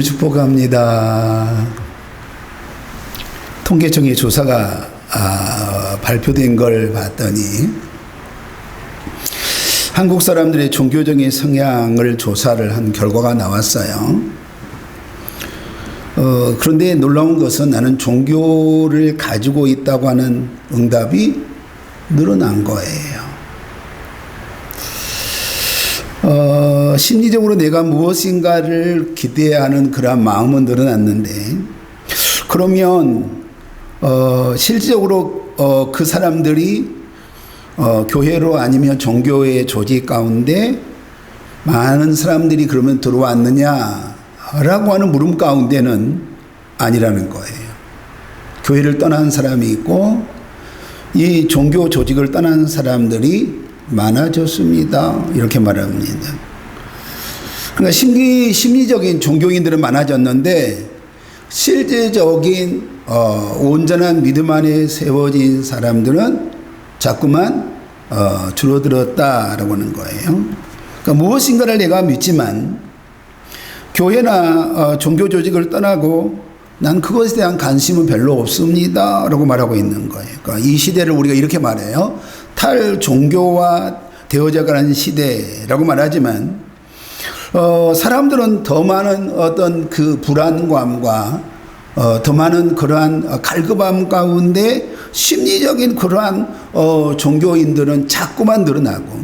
축복합니다. 통계청의 조사가 발표된 걸 봤더니 한국 사람들의 종교적인 성향을 조사를 한 결과가 나왔어요. 그런데 놀라운 것은 나는 종교를 가지고 있다고 하는 응답이 늘어난 거예요. 심리적으로 내가 무엇인가를 기대하는 그런 마음은 늘어났는데, 그러면 실질적으로 그 사람들이 교회로 아니면 종교의 조직 가운데 많은 사람들이 그러면 들어왔느냐라고 하는 물음 가운데는 아니라는 거예요. 교회를 떠난 사람이 있고 이 종교 조직을 떠난 사람들이 많아졌습니다. 이렇게 말합니다. 그러니까 심리적인 종교인들은 많아졌는데 실제적인 온전한 믿음 안에 세워진 사람들은 자꾸만 줄어들었다라고 하는 거예요. 그러니까 무엇인가를 내가 믿지만 교회나 종교 조직을 떠나고 난 그것에 대한 관심은 별로 없습니다 라고 말하고 있는 거예요. 그러니까 이 시대를 우리가 이렇게 말해요. 탈종교화 되어져가는 시대라고 말하지만 사람들은 더 많은 어떤 그 불안감과 더 많은 그러한 갈급함 가운데 심리적인 그러한 종교인들은 자꾸만 늘어나고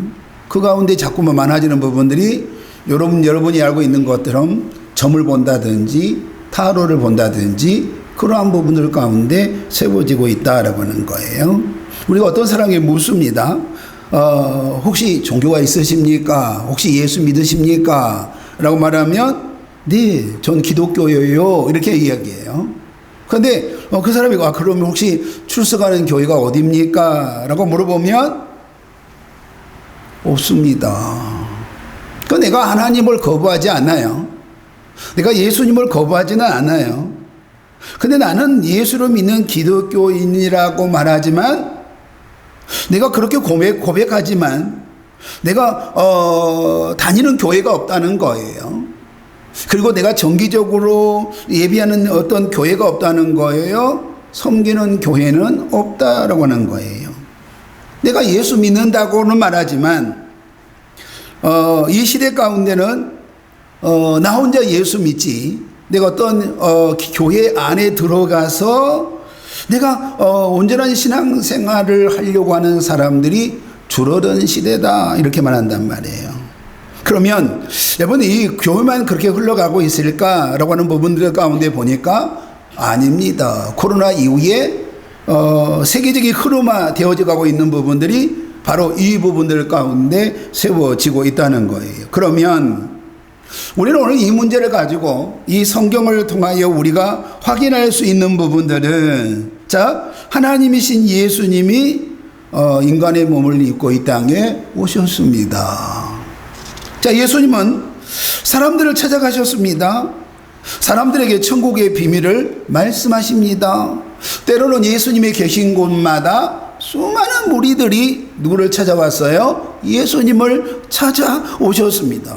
그 가운데 자꾸만 많아지는 부분들이 여러분이 알고 있는 것처럼 점을 본다든지 타로를 본다든지 그러한 부분들 가운데 세워지고 있다라고 하는 거예요. 우리가 어떤 사람에게 묻습니다. 혹시 종교가 있으십니까? 혹시 예수 믿으십니까? 라고 말하면 네, 전 기독교예요. 이렇게 이야기해요. 그런데 그 사람이 그러면 혹시 출석하는 교회가 어디입니까? 라고 물어보면 없습니다. 그러니까 내가 하나님을 거부하지 않아요. 내가 예수님을 거부하지는 않아요. 근데 나는 예수를 믿는 기독교인이라고 말하지만 내가 그렇게 고백하지만 내가 다니는 교회가 없다는 거예요. 그리고 내가 정기적으로 예배하는 어떤 교회가 없다는 거예요. 섬기는 교회는 없다라고 하는 거예요. 내가 예수 믿는다고는 말하지만 이 시대 가운데는 나 혼자 예수 믿지 내가 어떤 교회 안에 들어가서 내가 온전한 신앙생활을 하려고 하는 사람들이 줄어든 시대다 이렇게 말한단 말이에요. 그러면 여러분 이 교회만 그렇게 흘러가고 있을까라고 하는 부분들 가운데 보니까 아닙니다. 코로나 이후에 세계적인 흐름화 되어져 가고 있는 부분들이 바로 이 부분들 가운데 세워지고 있다는 거예요. 그러면 우리는 오늘 이 문제를 가지고 이 성경을 통하여 우리가 확인할 수 있는 부분들은 자, 하나님이신 예수님이 인간의 몸을 입고 이 땅에 오셨습니다. 자, 예수님은 사람들을 찾아가셨습니다. 사람들에게 천국의 비밀을 말씀하십니다. 때로는 예수님이 계신 곳마다 수많은 무리들이 누구를 찾아왔어요? 예수님을 찾아오셨습니다.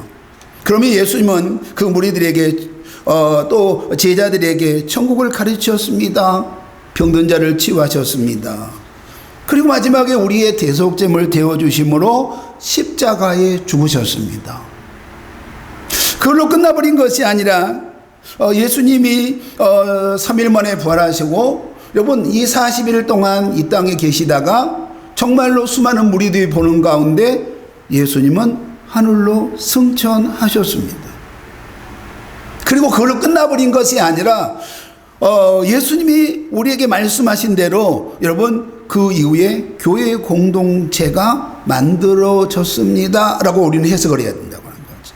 그러면 예수님은 그 무리들에게 또 제자들에게 천국을 가르치셨습니다. 병든 자를 치유하셨습니다. 그리고 마지막에 우리의 대속죄물 되어주심으로 십자가에 죽으셨습니다. 그걸로 끝나버린 것이 아니라 예수님이 3일 만에 부활하시고 여러분 이 40일 동안 이 땅에 계시다가 정말로 수많은 무리들이 보는 가운데 예수님은 하늘로 승천하셨습니다. 그리고 그걸로 끝나버린 것이 아니라 예수님이 우리에게 말씀하신 대로 여러분 그 이후에 교회 공동체가 만들어졌습니다 라고 우리는 해석을 해야 된다고 하는 거죠.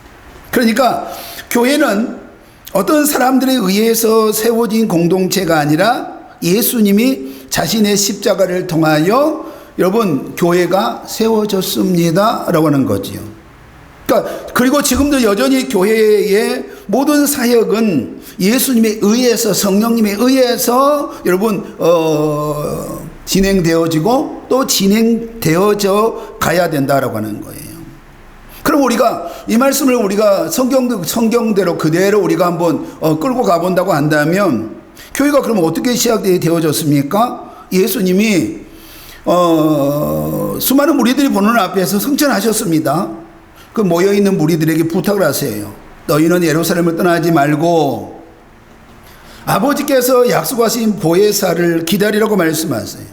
그러니까 교회는 어떤 사람들에 의해서 세워진 공동체가 아니라 예수님이 자신의 십자가를 통하여 여러분 교회가 세워졌습니다 라고 하는 거지요. 그러니까 그리고 지금도 여전히 교회의 모든 사역은 예수님에 의해서 성령님에 의해서 여러분 진행되어지고 또 진행되어져 가야 된다라고 하는 거예요. 그럼 우리가 이 말씀을 우리가 성경대로 그대로 우리가 한번 끌고 가본다고 한다면 교회가 그러면 어떻게 시작되어졌습니까? 예수님이 수많은 무리들이 보는 앞에서 승천하셨습니다. 그 모여있는 무리들에게 부탁을 하세요. 너희는 예루살렘을 떠나지 말고 아버지께서 약속하신 보혜사를 기다리라고 말씀하세요.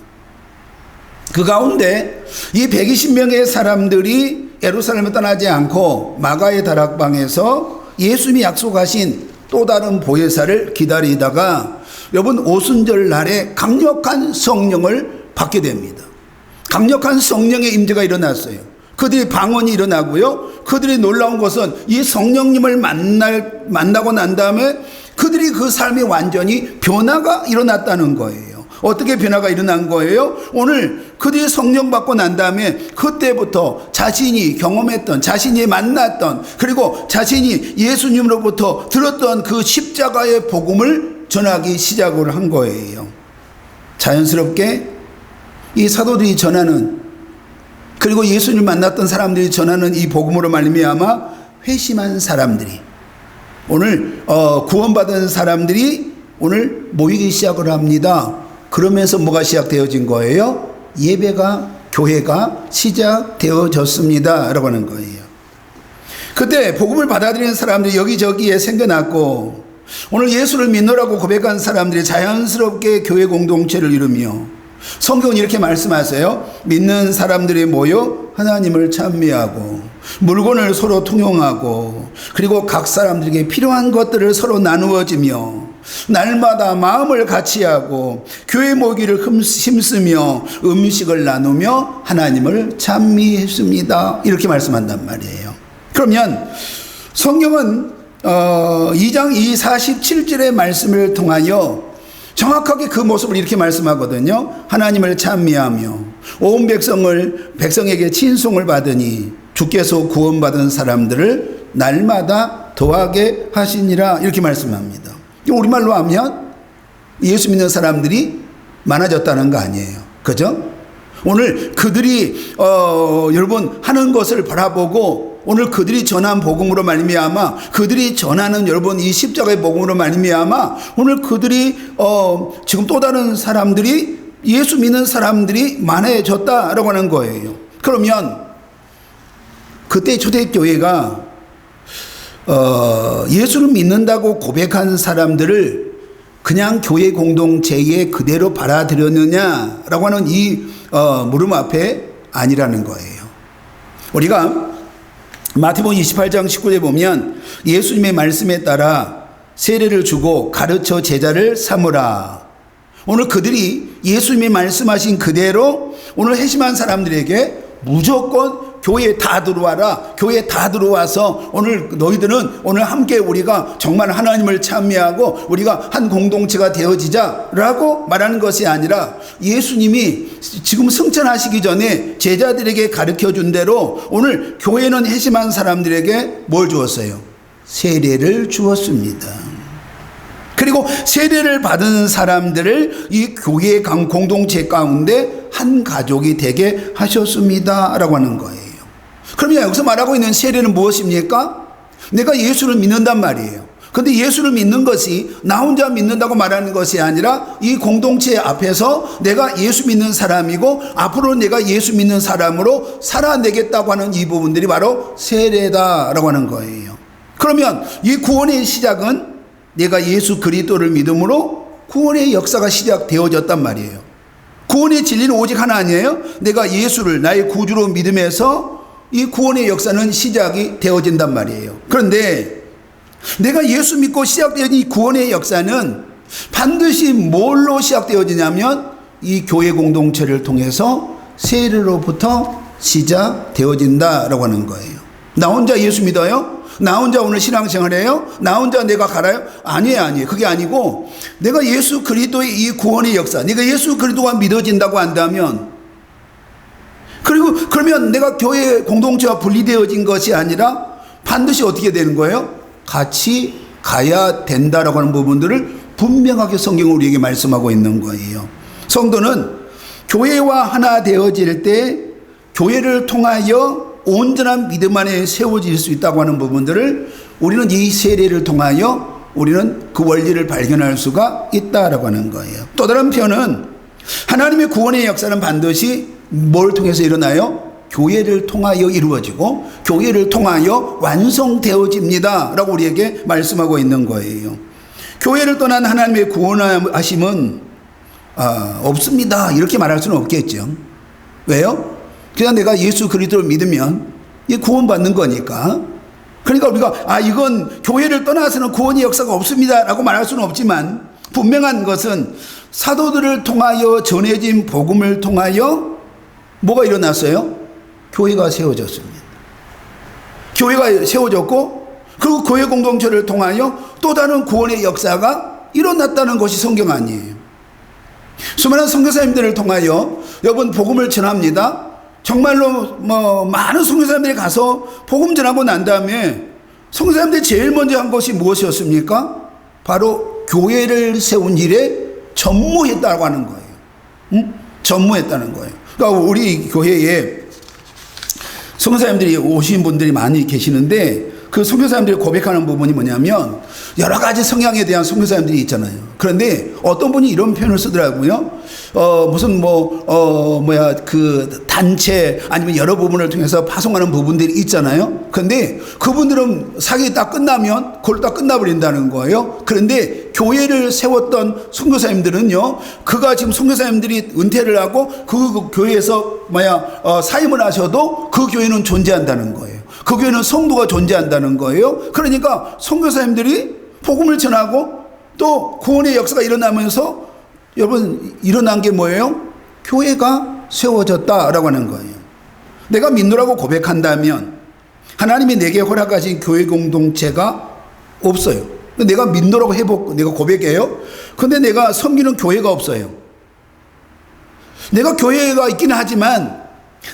그 가운데 이 120명의 사람들이 예루살렘을 떠나지 않고 마가의 다락방에서 예수님이 약속하신 또 다른 보혜사를 기다리다가 여러분 오순절 날에 강력한 성령을 받게 됩니다. 강력한 성령의 임재가 일어났어요. 그들이 방언이 일어나고요. 그들이 놀라운 것은 이 성령님을 만나고 난 다음에 그들이 그 삶이 완전히 변화가 일어났다는 거예요. 어떻게 변화가 일어난 거예요? 오늘 그들이 성령 받고 난 다음에 그때부터 자신이 경험했던, 자신이 만났던, 그리고 자신이 예수님으로부터 들었던 그 십자가의 복음을 전하기 시작을 한 거예요. 자연스럽게 이 사도들이 전하는, 그리고 예수님 만났던 사람들이 전하는 이 복음으로 말미암아 회심한 사람들이, 오늘 구원받은 사람들이 오늘 모이기 시작을 합니다. 그러면서 뭐가 시작되어진 거예요? 예배가, 교회가 시작되어졌습니다 라고 하는 거예요. 그때 복음을 받아들이는 사람들이 여기저기에 생겨났고, 오늘 예수를 믿노라고 고백한 사람들이 자연스럽게 교회 공동체를 이루며, 성경은 이렇게 말씀하세요. 믿는 사람들이 모여 하나님을 찬미하고 물건을 서로 통용하고, 그리고 각 사람들에게 필요한 것들을 서로 나누어지며 날마다 마음을 같이하고 교회 모이기를 힘쓰며 음식을 나누며 하나님을 찬미했습니다. 이렇게 말씀한단 말이에요. 그러면 성경은 2장 47절의 말씀을 통하여 정확하게 그 모습을 이렇게 말씀하거든요. 하나님을 찬미하며 온 백성에게 친송을 받으니 주께서 구원받은 사람들을 날마다 더하게 하시니라, 이렇게 말씀합니다. 우리말로 하면 예수 믿는 사람들이 많아졌다는 거 아니에요. 그죠? 오늘 그들이 여러분 하는 것을 바라보고, 오늘 그들이 전한 복음으로 말미암아, 그들이 전하는 여러분 이 십자가의 복음으로 말미암아 오늘 그들이 지금 또 다른 사람들이, 예수 믿는 사람들이 많아졌다라고 하는 거예요. 그러면 그때 초대교회가 예수를 믿는다고 고백한 사람들을 그냥 교회 공동체에 그대로 받아들였느냐라고 하는 이 물음 앞에 아니라는 거예요. 우리가 마태복음 28장 19절에 보면 예수님의 말씀에 따라 세례를 주고 가르쳐 제자를 삼으라. 오늘 그들이 예수님이 말씀하신 그대로 오늘 회심한 사람들에게 무조건 교회에 다 들어와라, 교회에 다 들어와서 오늘 너희들은 오늘 함께 우리가 정말 하나님을 찬미하고 우리가 한 공동체가 되어지자라고 말하는 것이 아니라, 예수님이 지금 승천하시기 전에 제자들에게 가르쳐준 대로 오늘 교회는 회심한 사람들에게 뭘 주었어요? 세례를 주었습니다. 그리고 세례를 받은 사람들을 이 교회 공동체 가운데 한 가족이 되게 하셨습니다 라고 하는 거예요. 그러면 여기서 말하고 있는 세례는 무엇입니까? 내가 예수를 믿는단 말이에요. 그런데 예수를 믿는 것이 나 혼자 믿는다고 말하는 것이 아니라 이 공동체 앞에서 내가 예수 믿는 사람이고 앞으로 내가 예수 믿는 사람으로 살아내겠다고 하는 이 부분들이 바로 세례다라고 하는 거예요. 그러면 이 구원의 시작은 내가 예수 그리스도를 믿음으로 구원의 역사가 시작되어졌단 말이에요. 구원의 진리는 오직 하나 아니에요? 내가 예수를 나의 구주로 믿음에서 이 구원의 역사는 시작이 되어진단 말이에요. 그런데 내가 예수 믿고 시작되어진 이 구원의 역사는 반드시 뭘로 시작되어지냐면 이 교회 공동체를 통해서 세례로부터 시작되어진다라고 하는 거예요. 나 혼자 예수 믿어요? 나 혼자 오늘 신앙생활해요? 나 혼자 내가 갈아요? 아니에요. 그게 아니고 내가 예수 그리스도의 이 구원의 역사, 내가 예수 그리스도가 믿어진다고 한다면, 그리고 그러면 내가 교회 공동체와 분리되어진 것이 아니라 반드시 어떻게 되는 거예요? 같이 가야 된다라고 하는 부분들을 분명하게 성경은 우리에게 말씀하고 있는 거예요. 성도는 교회와 하나 되어질 때 교회를 통하여 온전한 믿음 안에 세워질 수 있다고 하는 부분들을 우리는 이 세례를 통하여 우리는 그 원리를 발견할 수가 있다라고 하는 거예요. 또 다른 편은 하나님의 구원의 역사는 반드시 뭘 통해서 일어나요? 교회를 통하여 이루어지고 교회를 통하여 완성되어집니다 라고 우리에게 말씀하고 있는 거예요. 교회를 떠난 하나님의 구원하심은 없습니다 이렇게 말할 수는 없겠죠. 왜요? 그냥 내가 예수 그리스도를 믿으면 구원받는 거니까. 그러니까 우리가 이건 교회를 떠나서는 구원의 역사가 없습니다 라고 말할 수는 없지만, 분명한 것은 사도들을 통하여 전해진 복음을 통하여 뭐가 일어났어요? 교회가 세워졌습니다. 교회가 세워졌고 그 교회 공동체를 통하여 또 다른 구원의 역사가 일어났다는 것이 성경 아니에요. 수많은 선교사님들을 통하여 여러분 복음을 전합니다. 정말로 많은 선교사님들이 가서 복음 전하고 난 다음에 선교사님들이 제일 먼저 한 것이 무엇이었습니까? 바로 교회를 세운 일에 전무했다고 하는 거예요. 전무했다는 거예요. 그러니까 우리 교회에 선교사님들이 오신 분들이 많이 계시는데, 그 선교사님들이 고백하는 부분이 뭐냐면 여러 가지 성향에 대한 선교사님들이 있잖아요. 그런데 어떤 분이 이런 표현을 쓰더라고요. 무슨 그 단체 아니면 여러 부분을 통해서 파송하는 부분들이 있잖아요. 그런데 그분들은 사역이 딱 끝나면 그걸 딱 끝나버린다는 거예요. 그런데 교회를 세웠던 선교사님들은요, 그가 지금 선교사님들이 은퇴를 하고 그 교회에서 사임을 하셔도 그 교회는 존재한다는 거예요. 그 교회는 성도가 존재한다는 거예요. 그러니까 선교사님들이 복음을 전하고 또 구원의 역사가 일어나면서 여러분 일어난 게 뭐예요? 교회가 세워졌다라고 하는 거예요. 내가 믿노라고 고백한다면 하나님이 내게 허락하신 교회 공동체가 없어요. 내가 믿노라고 내가 고백해요. 근데 내가 섬기는 교회가 없어요. 내가 교회가 있기는 하지만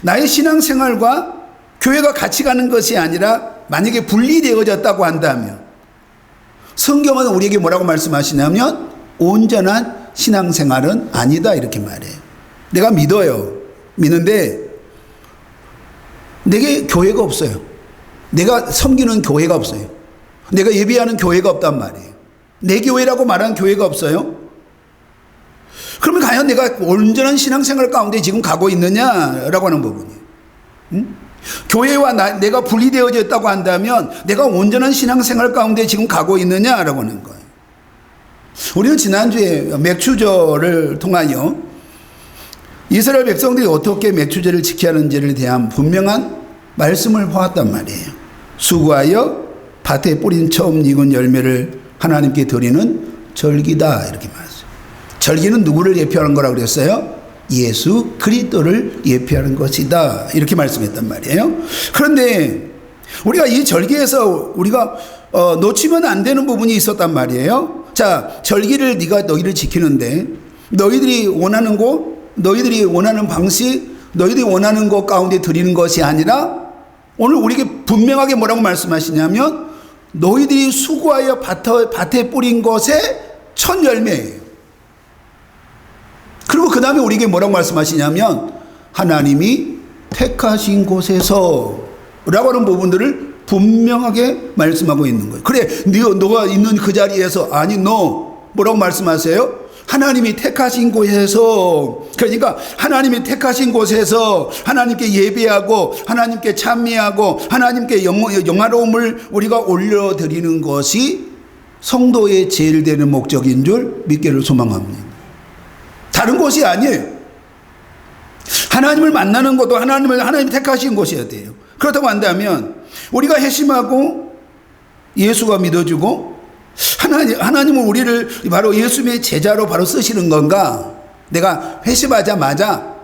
나의 신앙생활과 교회가 같이 가는 것이 아니라 만약에 분리되어졌다고 한다면, 성경은 우리에게 뭐라고 말씀하시냐면 온전한 신앙생활은 아니다 이렇게 말해요. 내가 믿어요. 믿는데 내게 교회가 없어요. 내가 섬기는 교회가 없어요. 내가 예배하는 교회가 없단 말이에요. 내 교회라고 말하는 교회가 없어요. 그러면 과연 내가 온전한 신앙생활 가운데 지금 가고 있느냐라고 하는 부분이에요. 교회와 내가 분리되어져 있다고 한다면 내가 온전한 신앙생활 가운데 지금 가고 있느냐라고 하는 거예요. 우리는 지난주에 맥추절을 통하여 이스라엘 백성들이 어떻게 맥추절을 지켜야 하는지를 대한 분명한 말씀을 보았단 말이에요. 수고하여 밭에 뿌린 처음 익은 열매를 하나님께 드리는 절기다 이렇게 말했어요. 절기는 누구를 예표하는 거라고 그랬어요? 예수 그리스도를 예표하는 것이다 이렇게 말씀했단 말이에요. 그런데 우리가 이 절기에서 우리가 놓치면 안 되는 부분이 있었단 말이에요. 자, 절기를 너희를 지키는데 너희들이 원하는 곳, 너희들이 원하는 방식, 너희들이 원하는 것 가운데 드리는 것이 아니라 오늘 우리에게 분명하게 뭐라고 말씀하시냐면 너희들이 수고하여 밭에 뿌린 것의 첫 열매예요. 그리고 그 다음에 우리에게 뭐라고 말씀하시냐면 하나님이 택하신 곳에서 라고 하는 부분들을 분명하게 말씀하고 있는 거예요. 그래, 너가 있는 그 자리에서, 아니 너 뭐라고 말씀하세요? 하나님이 택하신 곳에서. 그러니까 하나님이 택하신 곳에서 하나님께 예배하고 하나님께 찬미하고 하나님께 영화로움을 우리가 올려드리는 것이 성도의 제일 되는 목적인 줄 믿기를 소망합니다. 다른 곳이 아니에요. 하나님을 만나는 것도 하나님이 택하신 곳이어야 돼요. 그렇다고 한다면 우리가 회심하고 예수가 믿어주고 하나님은 우리를 바로 예수님의 제자로 바로 쓰시는 건가? 내가 회심하자마자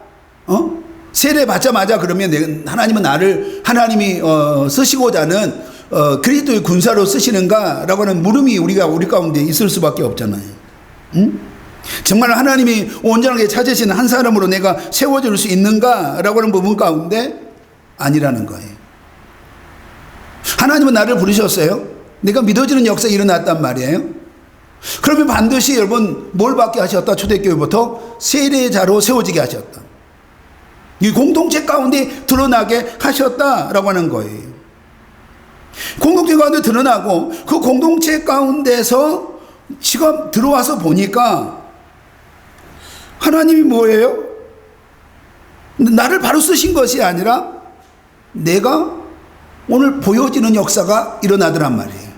세례 받자마자 그러면 하나님은 하나님이 쓰시고자 하는 그리스도의 군사로 쓰시는가라고 하는 물음이 우리 가운데 있을 수밖에 없잖아요. 정말 하나님이 온전하게 찾으신 한 사람으로 내가 세워질 수 있는가라고 하는 부분 가운데 아니라는 거예요. 하나님은 나를 부르셨어요. 내가 믿어지는 역사가 일어났단 말이에요. 그러면 반드시 여러분 뭘 받게 하셨다? 초대교회부터 세례자로 세워지게 하셨다. 이 공동체 가운데 드러나게 하셨다라고 하는 거예요. 공동체 가운데 드러나고 그 공동체 가운데서 지금 들어와서 보니까 하나님이 뭐예요? 나를 바로 쓰신 것이 아니라 내가 오늘 보여지는 역사가 일어나더란 말이에요.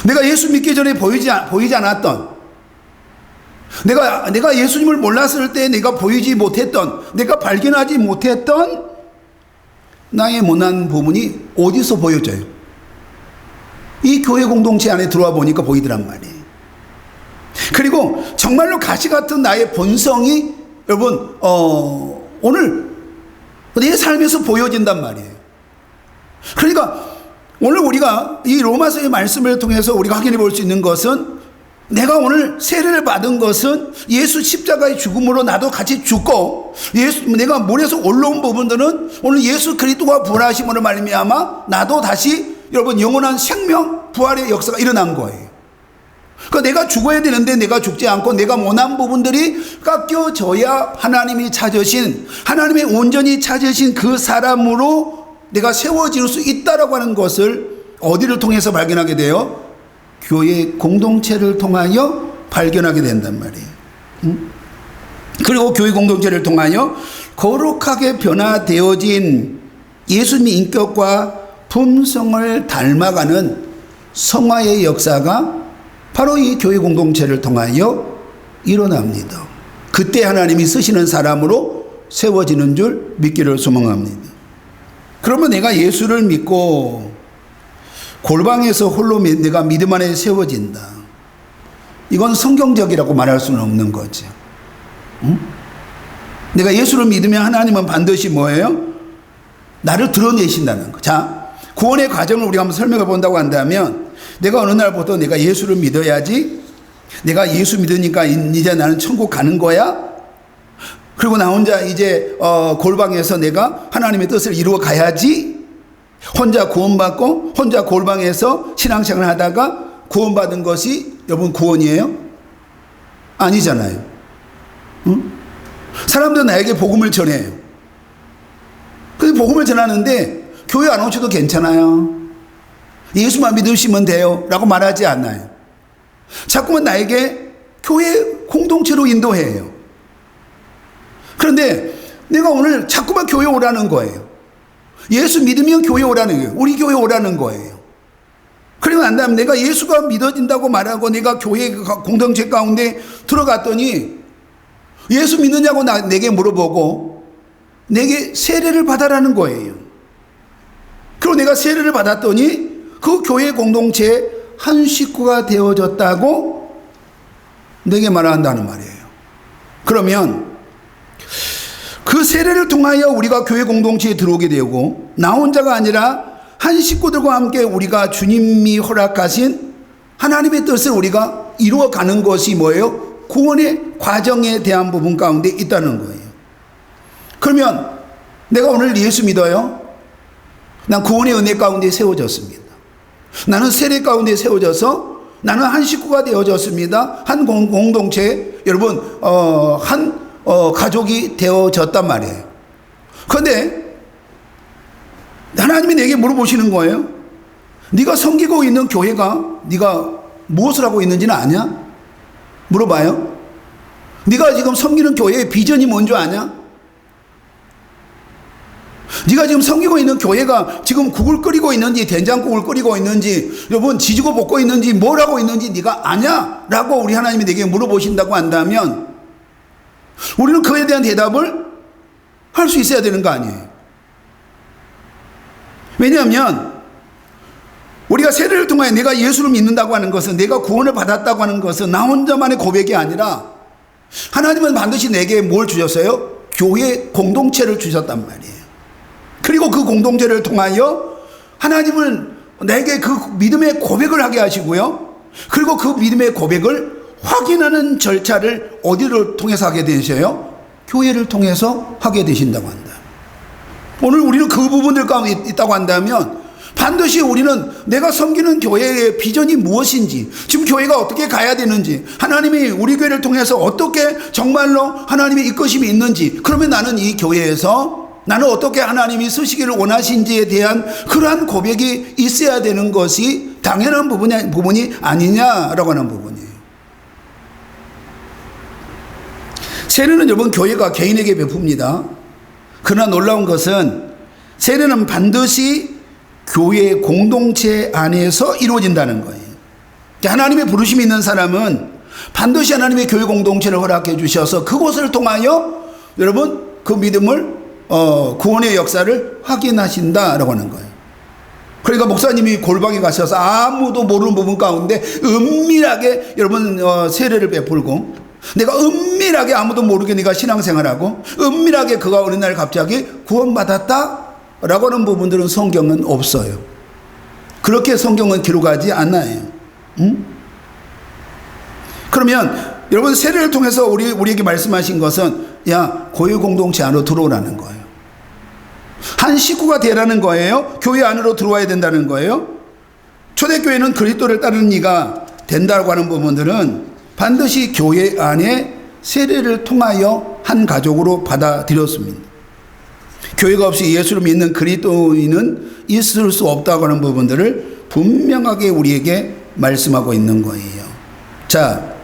내가 예수 믿기 전에 보이지 않았던, 내가 예수님을 몰랐을 때 내가 보이지 못했던, 내가 발견하지 못했던 나의 못난 부분이 어디서 보여져요? 이 교회 공동체 안에 들어와 보니까 보이더란 말이에요. 그리고 정말로 가시 같은 나의 본성이 여러분 오늘 내 삶에서 보여진단 말이에요. 그러니까 오늘 우리가 이 로마서의 말씀을 통해서 우리가 확인해 볼 수 있는 것은, 내가 오늘 세례를 받은 것은 예수 십자가의 죽음으로 나도 같이 죽고, 내가 물에서 올라온 부분들은 오늘 예수 그리스도가 부활하심으로 말미암아 나도 다시 여러분 영원한 생명 부활의 역사가 일어난 거예요. 그러니까 내가 죽어야 되는데 내가 죽지 않고 내가 못난 부분들이 깎여져야 하나님이 찾으신, 하나님의 온전히 찾으신 그 사람으로 내가 세워질 수 있다라고 하는 것을 어디를 통해서 발견하게 돼요? 교회 공동체를 통하여 발견하게 된단 말이에요. 그리고 교회 공동체를 통하여 거룩하게 변화되어진 예수님의 인격과 품성을 닮아가는 성화의 역사가 바로 이 교회 공동체를 통하여 일어납니다. 그때 하나님이 쓰시는 사람으로 세워지는 줄 믿기를 소망합니다. 그러면 내가 예수를 믿고 골방에서 홀로 내가 믿음 안에 세워진다, 이건 성경적이라고 말할 수는 없는 거죠. 내가 예수를 믿으면 하나님은 반드시 뭐예요? 나를 드러내신다는 거. 자, 구원의 과정을 우리가 한번 설명해 본다고 한다면, 내가 어느 날부터 내가 예수를 믿어야지, 내가 예수 믿으니까 이제 나는 천국 가는 거야, 그리고 나 혼자 이제 골방에서 내가 하나님의 뜻을 이루어 가야지, 혼자 구원받고 혼자 골방에서 신앙생활을 하다가 구원받은 것이 여러분 구원이에요? 아니잖아요. 응? 사람들은 나에게 복음을 전해요. 근데 복음을 전하는데 교회 안 오셔도 괜찮아요, 예수만 믿으시면 돼요 라고 말하지 않나요? 자꾸만 나에게 교회 공동체로 인도해요. 그런데 내가 오늘 자꾸만 교회 오라는 거예요. 예수 믿으면 교회 오라는 거예요. 우리 교회 오라는 거예요. 그리고 난 다음에 내가 예수가 믿어진다고 말하고 내가 교회 공동체 가운데 들어갔더니 예수 믿느냐고 내게 물어보고 내게 세례를 받아라는 거예요. 그리고 내가 세례를 받았더니 그 교회 공동체의 한 식구가 되어졌다고 내게 말한다는 말이에요. 그러면 그 세례를 통하여 우리가 교회 공동체에 들어오게 되고, 나 혼자가 아니라 한 식구들과 함께 우리가 주님이 허락하신 하나님의 뜻을 우리가 이루어가는 것이 뭐예요? 구원의 과정에 대한 부분 가운데 있다는 거예요. 그러면 내가 오늘 예수 믿어요? 난 구원의 은혜 가운데 세워졌습니다. 나는 세례 가운데 세워져서 나는 한 식구가 되어졌습니다. 한 공동체, 여러분 가족이 되어졌단 말이에요. 그런데 하나님이 내게 물어보시는 거예요. 네가 섬기고 있는 교회가 네가 무엇을 하고 있는지는 아냐? 물어봐요. 네가 지금 섬기는 교회의 비전이 뭔지 아냐? 네가 지금 섬기고 있는 교회가 지금 국을 끓이고 있는지 된장국을 끓이고 있는지 여러분 지지고 볶고 있는지 뭘 하고 있는지 네가 아냐? 라고 우리 하나님이 내게 물어보신다고 한다면 우리는 그에 대한 대답을 할 수 있어야 되는 거 아니에요. 왜냐하면 우리가 세례를 통하여 내가 예수를 믿는다고 하는 것은, 내가 구원을 받았다고 하는 것은 나 혼자만의 고백이 아니라 하나님은 반드시 내게 뭘 주셨어요? 교회 공동체를 주셨단 말이에요. 그리고 그 공동체를 통하여 하나님은 내게 그 믿음의 고백을 하게 하시고요, 그리고 그 믿음의 고백을 확인하는 절차를 어디를 통해서 하게 되셔요? 교회를 통해서 하게 되신다고 한다. 오늘 우리는 그 부분들 가운데 있다고 한다면 반드시 우리는 내가 섬기는 교회의 비전이 무엇인지, 지금 교회가 어떻게 가야 되는지, 하나님이 우리 교회를 통해서 어떻게 정말로 하나님의 이끄심이 있는지, 그러면 나는 이 교회에서 나는 어떻게 하나님이 쓰시기를 원하신지에 대한 그러한 고백이 있어야 되는 것이 당연한 부분이 아니냐라고 하는 부분이에요. 세례는 여러분 교회가 개인에게 베풉니다. 그러나 놀라운 것은 세례는 반드시 교회 공동체 안에서 이루어진다는 거예요. 하나님의 부르심이 있는 사람은 반드시 하나님의 교회 공동체를 허락해 주셔서 그곳을 통하여 여러분 그 믿음을 구원의 역사를 확인하신다라고 하는 거예요. 그러니까 목사님이 골방에 가셔서 아무도 모르는 부분 가운데 은밀하게 여러분 세례를 베풀고, 내가 은밀하게 아무도 모르게 네가 신앙생활하고 은밀하게 그가 어느 날 갑자기 구원받았다 라고 하는 부분들은 성경은 없어요. 그렇게 성경은 기록하지 않아요. 그러면 여러분 세례를 통해서 우리에게 말씀하신 것은 야, 교회 공동체 안으로 들어오라는 거예요. 한 식구가 되라는 거예요. 교회 안으로 들어와야 된다는 거예요. 초대교회는 그리스도를 따르는 이가 된다고 하는 부분들은 반드시 교회 안에 세례를 통하여 한 가족으로 받아들였습니다. 교회가 없이 예수를 믿는 그리스도인은 있을 수 없다고 하는 부분들을 분명하게 우리에게 말씀하고 있는 거예요. 자,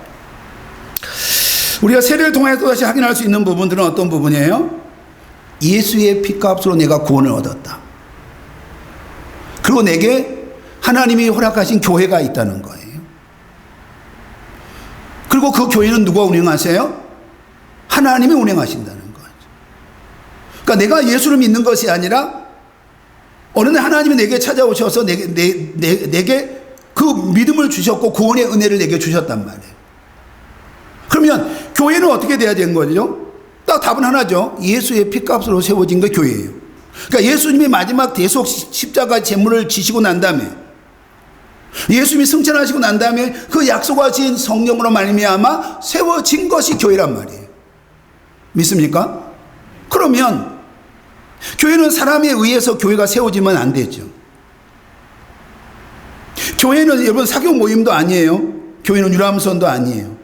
우리가 세례를 통해서 다시 확인할 수 있는 부분들은 어떤 부분이에요? 예수의 피값으로 내가 구원을 얻었다. 그리고 내게 하나님이 허락하신 교회가 있다는 거예요. 그리고 그 교회는 누가 운영하세요? 하나님이 운영하신다는 거예요. 그러니까 내가 예수를 믿는 것이 아니라 어느 날 하나님이 내게 찾아오셔서 내게 그 믿음을 주셨고 구원의 은혜를 내게 주셨단 말이에요. 그러면 교회는 어떻게 돼야 되는 거죠? 딱 답은 하나죠. 예수의 피값으로 세워진 게 교회예요. 그러니까 예수님이 마지막 대속 십자가 제물을 지시고 난 다음에, 예수님이 승천하시고 난 다음에 그 약속하신 성령으로 말미암아 세워진 것이 교회란 말이에요. 믿습니까? 그러면 교회는 사람에 의해서 교회가 세워지면 안 되죠. 교회는 여러분 사교 모임도 아니에요. 교회는 유람선도 아니에요.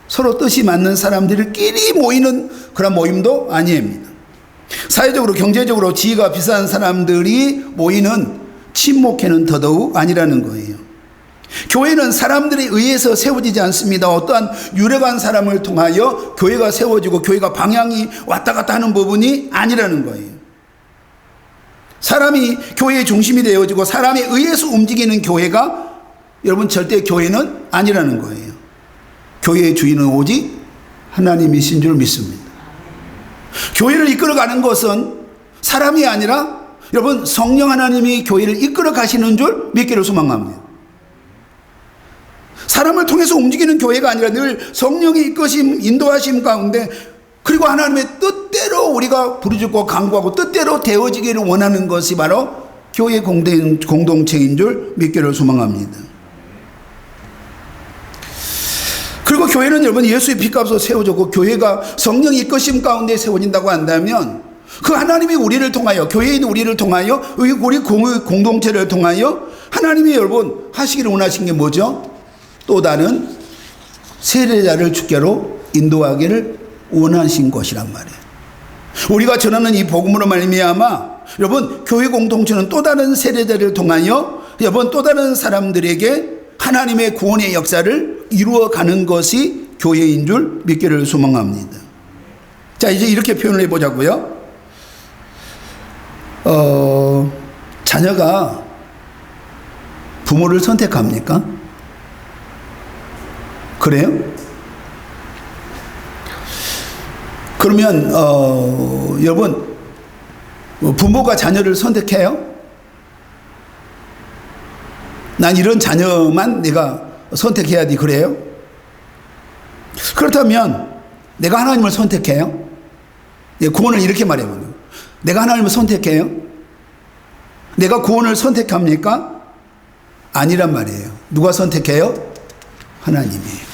서로 뜻이 맞는 사람들끼리 모이는 그런 모임도 아닙니다. 사회적으로 경제적으로 지위가 비싼 사람들이 모이는 친목회는 더더욱 아니라는 거예요. 교회는 사람들에 의해서 세워지지 않습니다. 어떠한 유력한 사람을 통하여 교회가 세워지고 교회가 방향이 왔다 갔다 하는 부분이 아니라는 거예요. 사람이 교회의 중심이 되어지고 사람에 의해서 움직이는 교회가 여러분 절대 교회는 아니라는 거예요. 교회의 주인은 오직 하나님이신 줄 믿습니다. 교회를 이끌어가는 것은 사람이 아니라 여러분 성령 하나님이 교회를 이끌어 가시는 줄 믿기를 소망합니다. 사람을 통해서 움직이는 교회가 아니라 늘 성령의 이끄심 인도하심 가운데, 그리고 하나님의 뜻대로 우리가 부르짖고 간구하고 뜻대로 되어지기를 원하는 것이 바로 교회 공동체인 줄 믿기를 소망합니다. 그리고 교회는 여러분 예수의 피값으로 세워졌고 교회가 성령의 이끄심 가운데 세워진다고 한다면 그 하나님이 우리를 통하여, 교회인 우리를 통하여, 우리 공동체를 통하여 하나님이 여러분 하시기를 원하신 게 뭐죠? 또 다른 세례자를 주께로 인도하기를 원하신 것이란 말이에요. 우리가 전하는 이 복음으로 말미암아 여러분 교회 공동체는 또 다른 세례자를 통하여 여러분 또 다른 사람들에게 하나님의 구원의 역사를 이루어가는 것이 교회인 줄 믿기를 소망합니다. 자, 이제 이렇게 표현을 해보자고요. 자녀가 부모를 선택합니까? 그래요? 그러면 여러분 부모가 자녀를 선택해요? 난 이런 자녀만 내가 선택해야 돼, 그래요? 그렇다면 내가 하나님을 선택해요? 구원을 이렇게 말해요. 내가 하나님을 선택해요? 내가 구원을 선택합니까? 아니란 말이에요. 누가 선택해요? 하나님이에요.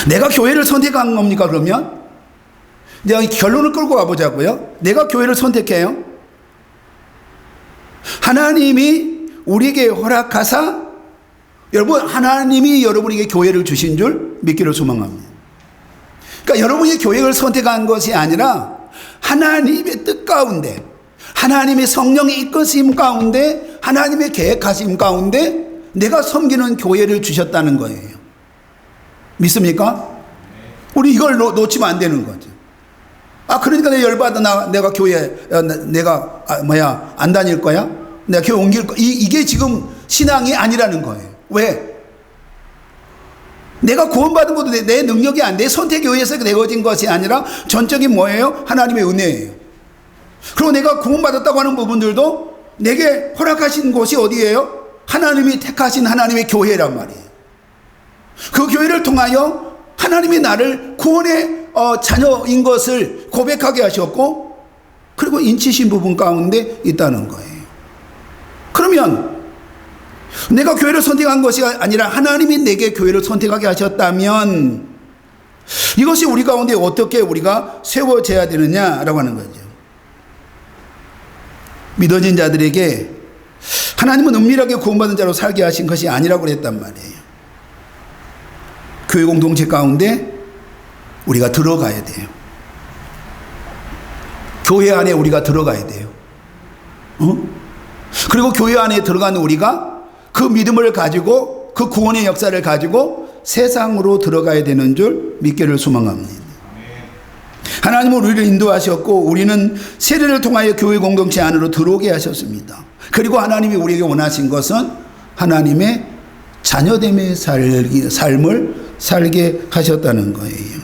내가 교회를 선택한 겁니까, 그러면? 내가 결론을 끌고 가보자고요. 내가 교회를 선택해요? 하나님이 우리에게 허락하사, 여러분, 하나님이 여러분에게 교회를 주신 줄 믿기를 소망합니다. 그러니까 여러분이 교회를 선택한 것이 아니라 하나님의 뜻 가운데, 하나님의 성령의 이끄심 가운데, 하나님의 계획하심 가운데 내가 섬기는 교회를 주셨다는 거예요. 믿습니까? 우리 이걸 놓치면 안 되는 거죠. 그러니까 내가 열받아, 내가 교회, 내가 안 다닐 거야? 내가 교회 옮길 거야? 이게 지금 신앙이 아니라는 거예요. 왜? 내가 구원받은 것도 내 능력이 내 선택에 의해서 되어진 것이 아니라 전적인 뭐예요? 하나님의 은혜예요. 그리고 내가 구원받았다고 하는 부분들도 내게 허락하신 곳이 어디예요? 하나님이 택하신 하나님의 교회란 말이에요. 그 교회를 통하여 하나님이 나를 구원의 자녀인 것을 고백하게 하셨고, 그리고 인치신 부분 가운데 있다는 거예요. 그러면 내가 교회를 선택한 것이 아니라 하나님이 내게 교회를 선택하게 하셨다면 이것이 우리 가운데 어떻게 우리가 세워져야 되느냐라고 하는 거죠. 믿어진 자들에게 하나님은 은밀하게 구원받은 자로 살게 하신 것이 아니라고 그랬단 말이에요. 교회 공동체 가운데 우리가 들어가야 돼요. 교회 안에 우리가 들어가야 돼요. 그리고 교회 안에 들어가는 우리가 그 믿음을 가지고, 그 구원의 역사를 가지고 세상으로 들어가야 되는 줄 믿기를 소망합니다. 하나님은 우리를 인도하셨고 우리는 세례를 통하여 교회 공동체 안으로 들어오게 하셨습니다. 그리고 하나님이 우리에게 원하신 것은 하나님의 자녀됨의 삶을 살게 하셨다는 거예요.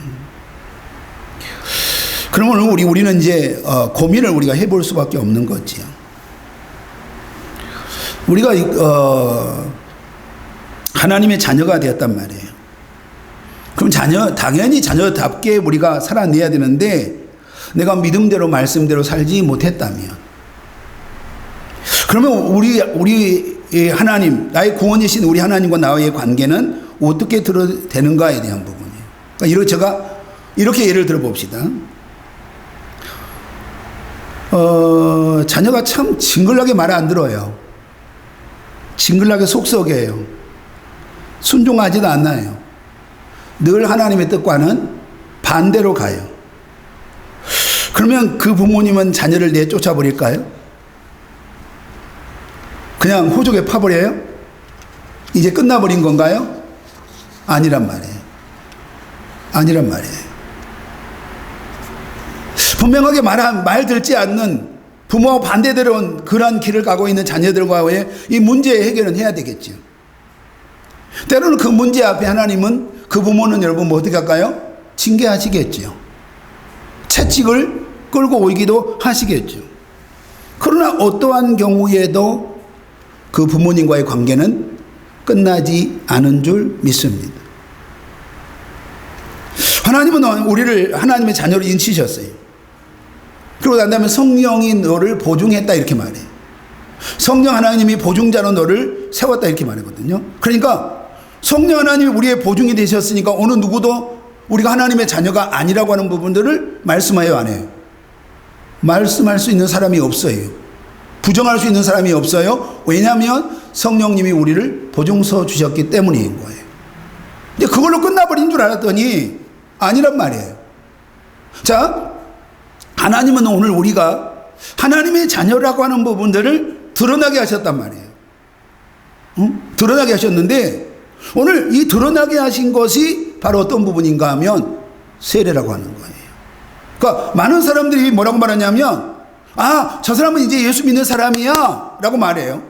그러면 우리는 이제 고민을 우리가 해볼 수밖에 없는 거지요. 우리가 하나님의 자녀가 되었단 말이에요. 그럼 당연히 자녀답게 우리가 살아내야 되는데 내가 믿음대로 말씀대로 살지 못했다면, 그러면 우리 하나님, 나의 구원이신 우리 하나님과 나의 관계는 어떻게 되는가에 대한 부분이에요. 그러니까 제가 이렇게 예를 들어 봅시다. 자녀가 참 징글하게 말 안 들어요. 징글하게 속썩여요. 순종하지도 않아요. 늘 하나님의 뜻과는 반대로 가요. 그러면 그 부모님은 자녀를 내쫓아 버릴까요? 그냥 호적에 파버려요? 이제 끝나버린 건가요? 아니란 말이에요. 아니란 말이에요. 분명하게 말 듣지 않는 부모와 반대되는 그런 길을 가고 있는 자녀들과의 이 문제의 해결은 해야 되겠죠. 때로는 그 문제 앞에 하나님은, 그 부모는 여러분 뭐 어떻게 할까요? 징계하시겠죠. 채찍을 끌고 오기도 하시겠죠. 그러나 어떠한 경우에도 그 부모님과의 관계는 끝나지 않은 줄 믿습니다. 하나님은 우리를 하나님의 자녀로 인치셨어요. 그리고 난 다음에 성령이 너를 보증했다 이렇게 말해요. 성령 하나님이 보증자로 너를 세웠다 이렇게 말하거든요. 그러니까 성령 하나님이 우리의 보증이 되셨으니까 어느 누구도 우리가 하나님의 자녀가 아니라고 하는 부분들을 말씀해요, 안 해요? 말씀할 수 있는 사람이 없어요. 부정할 수 있는 사람이 없어요. 왜냐하면 성령님이 우리를 보증서 주셨기 때문인 거예요. 근데 그걸로 끝나버린 줄 알았더니 아니란 말이에요. 자, 하나님은 오늘 우리가 하나님의 자녀라고 하는 부분들을 드러나게 하셨단 말이에요. 드러나게 하셨는데 오늘 이 드러나게 하신 것이 바로 어떤 부분인가 하면 세례라고 하는 거예요. 그러니까 많은 사람들이 뭐라고 말하냐면 저 사람은 이제 예수 믿는 사람이야 라고 말해요.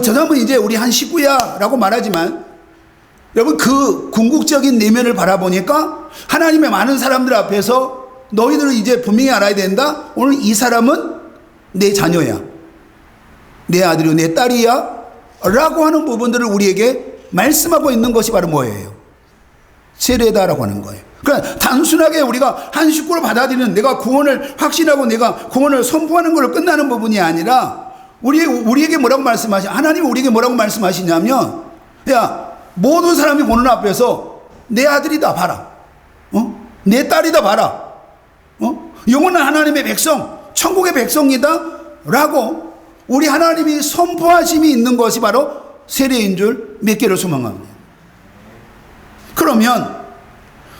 저 사람은 이제 우리 한 식구야 라고 말하지만 여러분 그 궁극적인 내면을 바라보니까 하나님의 많은 사람들 앞에서 너희들은 이제 분명히 알아야 된다. 오늘 이 사람은 내 자녀야. 내 아들이요, 내 딸이야. 라고 하는 부분들을 우리에게 말씀하고 있는 것이 바로 뭐예요? 세례다라고 하는 거예요. 그러니까 단순하게 우리가 한 식구를 받아들이는, 내가 구원을 확신하고 내가 구원을 선포하는 걸로 끝나는 부분이 아니라 우리에게 뭐라고 하나님이 우리에게 뭐라고 말씀하시냐면, 야, 모든 사람이 보는 앞에서 내 아들이다 봐라. 내 딸이다 봐라. 영원한 하나님의 백성, 천국의 백성이다 라고 우리 하나님이 선포하심이 있는 것이 바로 세례인 줄 믿기를 소망합니다. 그러면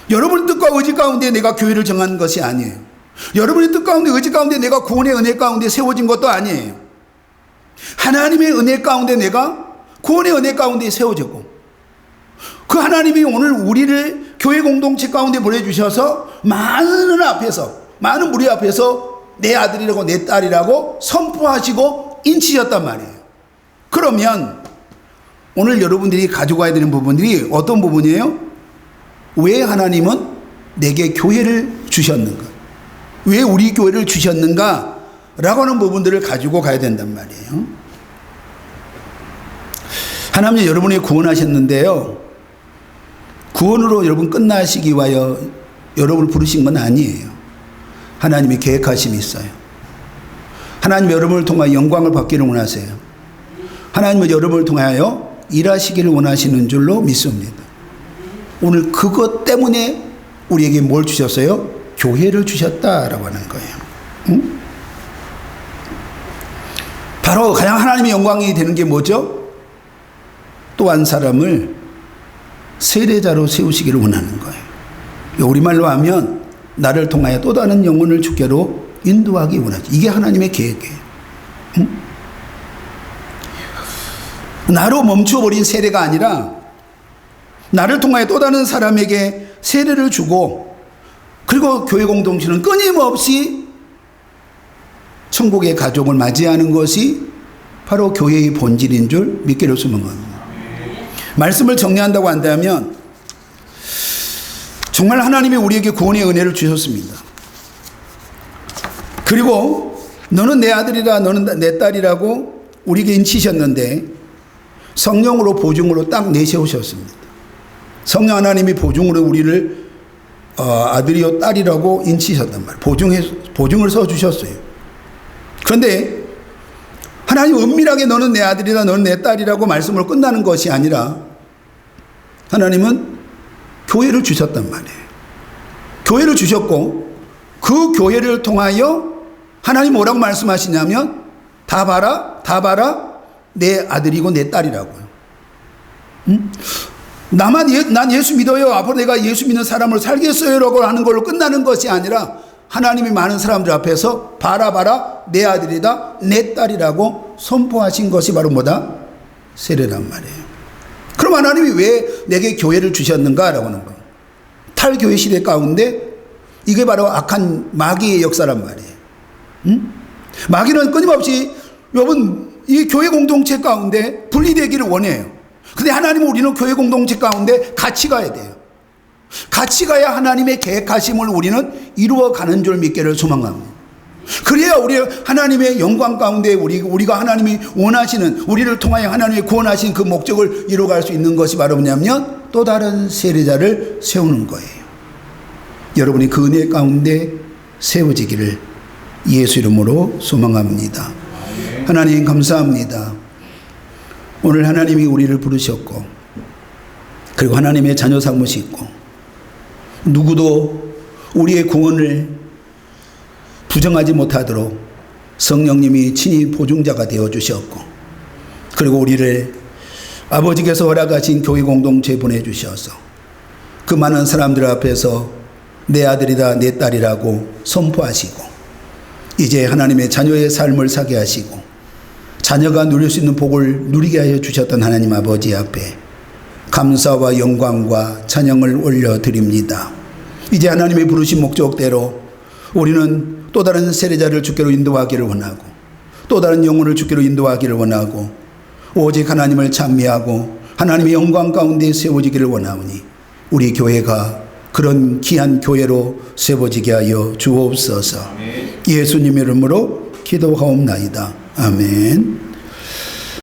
여러분의 뜻과 의지 가운데 내가 교회를 정한 것이 아니에요. 여러분의 뜻 가운데 의지 가운데 내가 구원의 은혜 가운데 세워진 것도 아니에요. 하나님의 은혜 가운데 내가 구원의 은혜 가운데 세워졌고, 그 하나님이 오늘 우리를 교회 공동체 가운데 보내주셔서 많은 앞에서, 많은 무리 앞에서 내 아들이라고 내 딸이라고 선포하시고 인치셨단 말이에요. 그러면 오늘 여러분들이 가져가야 되는 부분들이 어떤 부분이에요? 왜 하나님은 내게 교회를 주셨는가? 왜 우리 교회를 주셨는가? 라고 하는 부분들을 가지고 가야 된단 말이에요. 하나님이 여러분이 구원하셨는데요, 구원으로 여러분 끝나시기 위하여 여러분을 부르신 건 아니에요. 하나님이 계획하심이 있어요. 하나님이 여러분을 통하여 영광을 받기를 원하세요. 하나님은 여러분을 통하여 일하시기를 원하시는 줄로 믿습니다. 오늘 그것 때문에 우리에게 뭘 주셨어요? 교회를 주셨다라고 하는 거예요. 응? 바로 가장 하나님의 영광이 되는 게 뭐죠? 또 한 사람을 세례자로 세우시기를 원하는 거예요. 우리말로 하면 나를 통하여 또 다른 영혼을 주께로 인도하기 원하죠. 이게 하나님의 계획이에요. 응? 나로 멈춰버린 세례가 아니라 나를 통하여 또 다른 사람에게 세례를 주고, 그리고 교회 공동체는 끊임없이 천국의 가족을 맞이하는 것이 바로 교회의 본질인 줄 믿기를 소망합니다. 말씀을 정리한다고 한다면 정말 하나님이 우리에게 구원의 은혜를 주셨습니다. 그리고 너는 내 아들이라 너는 내 딸이라고 우리에게 인치셨는데 성령으로 보증으로 딱 내세우셨습니다. 성령 하나님이 보증으로 우리를 아들이요 딸이라고 인치셨단 말이에요. 보증을 써주셨어요. 그런데 하나님 은밀하게 너는 내 아들이다 너는 내 딸이라고 말씀으로 끝나는 것이 아니라 하나님은 교회를 주셨단 말이에요. 교회를 주셨고, 그 교회를 통하여 하나님 뭐라고 말씀하시냐면 다 봐라 내 아들이고 내 딸이라고요. 응? 난 예수 믿어요, 앞으로 내가 예수 믿는 사람으로 살겠어요 라고 하는 걸로 끝나는 것이 아니라 하나님이 많은 사람들 앞에서 봐라 내 아들이다 내 딸이라고 선포하신 것이 바로 뭐다? 세례란 말이에요. 그럼 하나님이 왜 내게 교회를 주셨는가 라고 하는 거예요. 탈교회 시대 가운데 이게 바로 악한 마귀의 역사란 말이에요. 응? 마귀는 끊임없이 여러분 이 교회 공동체 가운데 분리되기를 원해요. 근데 하나님은 우리는 교회 공동체 가운데 같이 가야 돼요. 같이 가야 하나님의 계획하심을 우리는 이루어가는 줄 믿기를 소망합니다. 그래야 우리 하나님의 영광 가운데 우리가 하나님이 원하시는, 우리를 통하여 하나님이 구원하신 그 목적을 이루어갈 수 있는 것이 바로 뭐냐면 또 다른 세례자를 세우는 거예요. 여러분이 그 은혜 가운데 세워지기를 예수 이름으로 소망합니다. 하나님 감사합니다. 오늘 하나님이 우리를 부르셨고, 그리고 하나님의 자녀 삼으시고, 누구도 우리의 구원을 부정하지 못하도록 성령님이 친히 보증자가 되어주셨고, 그리고 우리를 아버지께서 허락하신 교회 공동체에 보내주셔서 그 많은 사람들 앞에서 내 아들이다 내 딸이라고 선포하시고, 이제 하나님의 자녀의 삶을 사게 하시고 자녀가 누릴 수 있는 복을 누리게 하여 주셨던 하나님 아버지 앞에 감사와 영광과 찬양을 올려드립니다. 이제 하나님의 부르신 목적대로 우리는 또 다른 세례자를 주께로 인도하기를 원하고, 또 다른 영혼을 주께로 인도하기를 원하고, 오직 하나님을 찬미하고 하나님의 영광 가운데 세워지기를 원하오니 우리 교회가 그런 귀한 교회로 세워지게 하여 주옵소서. 예수님 이름으로 기도하옵나이다. 아멘.